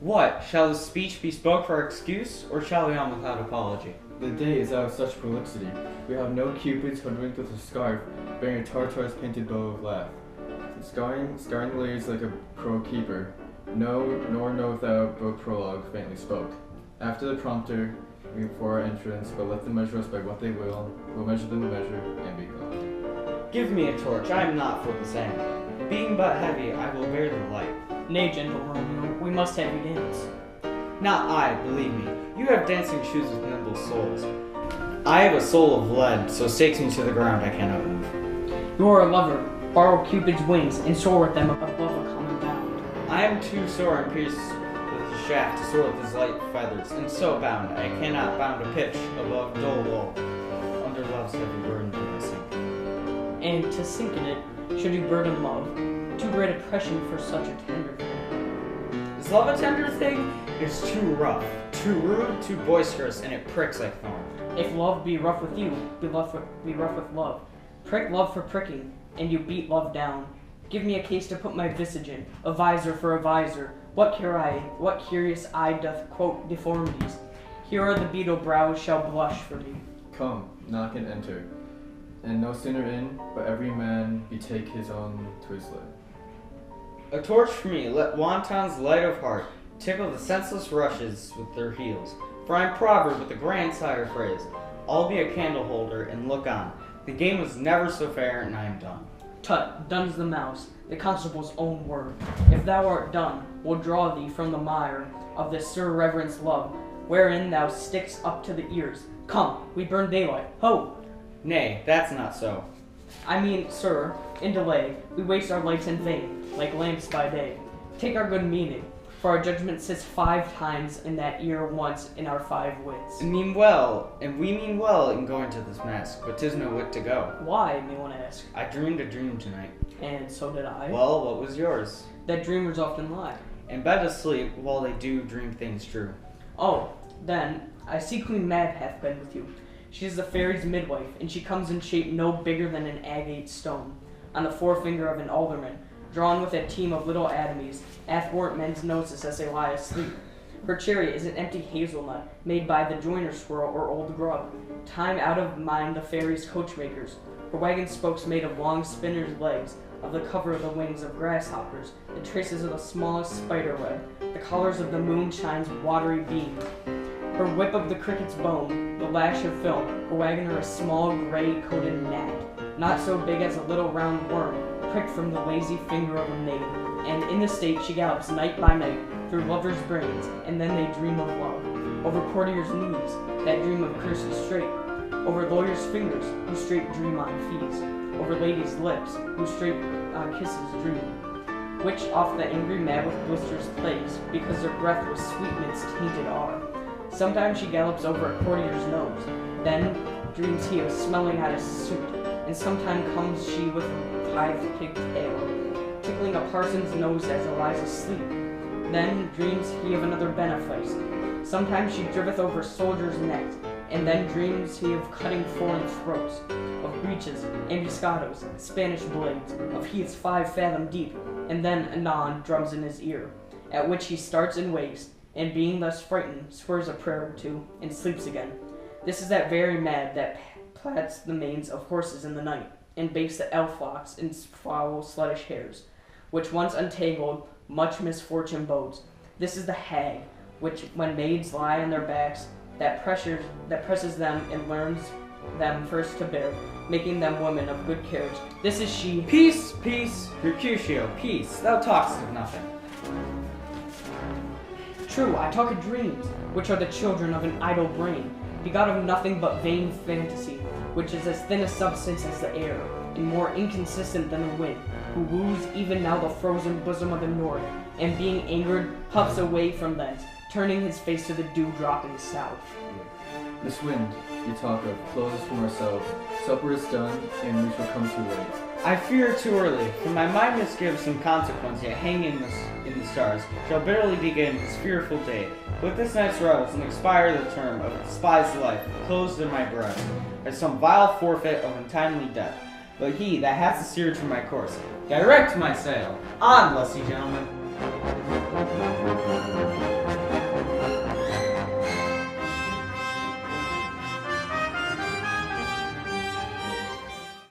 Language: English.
What? Shall the speech be spoke for excuse, or shall we on without apology? The day is out of such prolixity. We have no cupids hoodwinked with a scarf, bearing a Tartar's painted bow of laugh. Scarring the ladies like a pro keeper. No, nor knoweth thou but prologue faintly spoke. After the prompter, before our entrance, but let them measure us by what they will. We'll measure them the measure, and be glad. Give me a torch, I am not for the same. Being but heavy, I will bear the light. Nay, gentle Romeo, we must have you dance. Not I, believe me. You have dancing shoes with nimble soles. I have a soul of lead, so stakes me to the ground I cannot move. You are a lover. Borrow Cupid's wings and soar with them above a common bound. I am too sore and pierced with the shaft to soar with his light feathers, and so bound I cannot bound a pitch above dull wool. Under love's heavy burden do I sink. And to sink in it, should you burden love, too great oppression for such a tender thing. Is love a tender thing? It's too rough, too rude, too boisterous, and it pricks like thorn. If love be rough with you, be rough with love. Prick love for pricking, and you beat love down. Give me a case to put my visage in, a visor for a visor. What curious eye doth quote deformities? Here are the beetle brows shall blush for me. Come, knock and enter. And no sooner in, but every man betake his own to his light. A torch for me, let wantons light of heart tickle the senseless rushes with their heels. For I'm proverb with the grandsire phrase, I'll be a candle holder and look on. The game was never so fair, and I am done. Tut, done's the mouse, the constable's own word. If thou art done, we'll draw thee from the mire of this Sir Reverence love, wherein thou stickst up to the ears. Come, we burn daylight. Ho! Nay, that's not so. I mean, sir, in delay, we waste our lights in vain, like lamps by day. Take our good meaning, for our judgment sits 5 times in that ear once in our 5 wits. And we mean well in going to this mask, but 'tis no wit to go. Why, may one ask? I dreamed a dream tonight. And so did I. Well, what was yours? That dreamers often lie. In bed asleep, while they do dream things true. Oh, then, I see Queen Mab hath been with you. She is the fairy's midwife, and she comes in shape no bigger than an agate stone, on the forefinger of an alderman, drawn with a team of little atomies, athwart men's noses as they lie asleep. Her chariot is an empty hazelnut, made by the joiner squirrel or old grub, time out of mind the fairy's coachmakers. Her wagon spokes made of long spinner's legs, of the cover of the wings of grasshoppers, the traces of the smallest spider web, the colors of the moonshine's watery beam. Her whip of the cricket's bone, the lash of film, her wagoner a small gray-coated gnat, not so big as a little round worm, pricked from the lazy finger of a maid. And in the state she gallops night by night, through lovers' brains, and then they dream of love. Over courtiers' knees, that dream of curses straight. Over lawyers' fingers, who straight dream on fees. Over ladies' lips, who straight on kisses dream. Which oft the angry mad with blisters plays, because their breath with sweetness tainted are. Sometimes she gallops over a courtier's nose, then dreams he of smelling at his suit, and sometime comes she with five-pigged tail, tickling a parson's nose as he lies asleep. Then dreams he of another benefice. Sometimes she driveth over soldiers' necks, and then dreams he of cutting foreign throats, of breaches, ambuscados, Spanish blades, of heaths 5 fathom deep, and then anon drums in his ear, at which he starts and wakes, and being thus frightened, swears a prayer or two, and sleeps again. This is that very mad that plats the manes of horses in the night, and bakes the elf flocks in foul sluttish hairs, which once untangled, much misfortune bodes. This is the hag, which when maids lie on their backs, that presses them and learns them first to bear, making them women of good carriage. This is she. Peace, peace, Mercutio, peace, thou talkest of nothing. True, I talk of dreams, which are the children of an idle brain, begot of nothing but vain fantasy, which is as thin a substance as the air, and more inconsistent than the wind, who woos even now the frozen bosom of the north, and being angered, puffs away from thence, turning his face to the dewdrop in the south. This wind, you talk of, flows us from ourselves. Supper is done, and we shall come too late. I fear too early, for my mind misgives some consequence yet hanging in the stars, shall bitterly begin this fearful day. With this night's revels and expire the term of a despised life closed in my breast, as some vile forfeit of untimely death. But he that hath steered from my course, direct my sail. On, lusty gentlemen.